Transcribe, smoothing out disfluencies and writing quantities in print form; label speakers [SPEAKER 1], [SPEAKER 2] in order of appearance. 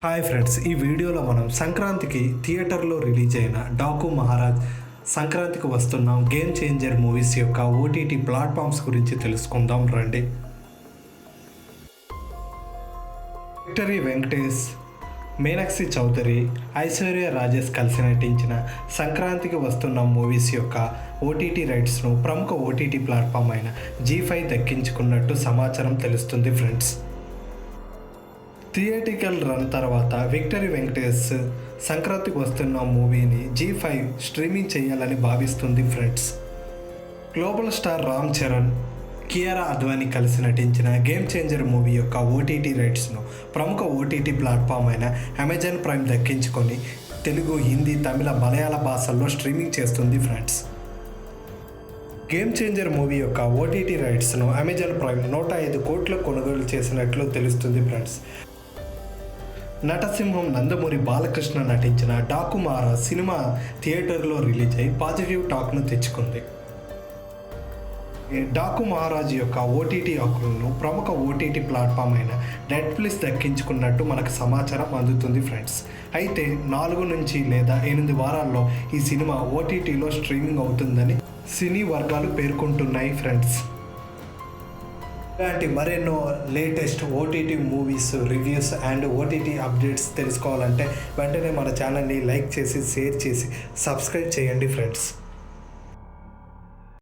[SPEAKER 1] Hi friends, ఈ వీడియోలో మనం సంక్రాంతికి థియేటర్లో రిలీజ్ అయిన డాకు మహారాజ్, సంక్రాంతికి వస్తున్న గేమ్ చేంజర్ మూవీస్ యొక్క ఓటీటీ ప్లాట్ఫామ్స్ గురించి తెలుసుకుందాం రండి. విక్టరీ వెంకటేష్, మీనాక్షి చౌదరి, ఐశ్వర్య రాజేష్ కలిసి నటించిన సంక్రాంతికి వస్తున్న మూవీస్ యొక్క ఓటీటీ రైట్స్ను ప్రముఖ ఓటీటీ ప్లాట్ఫామ్ అయిన జీ5 దక్కించుకున్నట్టు సమాచారం తెలుస్తుంది ఫ్రెండ్స్. థియేటికల్ రన్ తర్వాత విక్టరీ వెంకటేష్ సంక్రాంతికి వస్తున్న మూవీని జీ5 స్ట్రీమింగ్ చేయాలని భావిస్తుంది friends. Global star Ram Charan, Kiara Advani కలిసి నటించిన గేమ్ చేంజర్ మూవీ యొక్క ఓటీటీ రైట్స్ను ప్రముఖ ఓటీటీ ప్లాట్ఫామ్ అయిన అమెజాన్ ప్రైమ్ దక్కించుకొని తెలుగు, హిందీ, తమిళ, మలయాళ భాషల్లో స్ట్రీమింగ్ చేస్తుంది ఫ్రెండ్స్. గేమ్ చేంజర్ మూవీ యొక్క ఓటీటీ రైట్స్ను అమెజాన్ ప్రైమ్ 105 కోట్ల కొనుగోలు చేసినట్లు తెలుస్తుంది ఫ్రెండ్స్. నటసింహం నందమూరి బాలకృష్ణ నటించిన డాకు మహారాజ్ సినిమా థియేటర్లో రిలీజ్ అయి పాజిటివ్ టాక్ను తెచ్చుకుంది. డాకు మహారాజ్ యొక్క ఓటీటీ హక్కులను ప్రముఖ ఓటీటీ ప్లాట్ఫామ్ అయిన నెట్ఫ్లిక్స్ దక్కించుకున్నట్టు మనకు సమాచారం అందుతుంది ఫ్రెండ్స్. అయితే 4 నుంచి లేదా 8 వారాల్లో ఈ సినిమా ఓటీటీలో స్ట్రీమింగ్ అవుతుందని సినీ వర్గాలు పేర్కొంటున్నాయి ఫ్రెండ్స్. ఇలాంటి మరెన్నో latest OTT movies reviews and OTT updates తెలుసుకోవాలంటే వెంటనే మన ఛానల్ని లైక్ చేసి, షేర్ చేసి, సబ్స్క్రైబ్ చేయండి ఫ్రెండ్స్.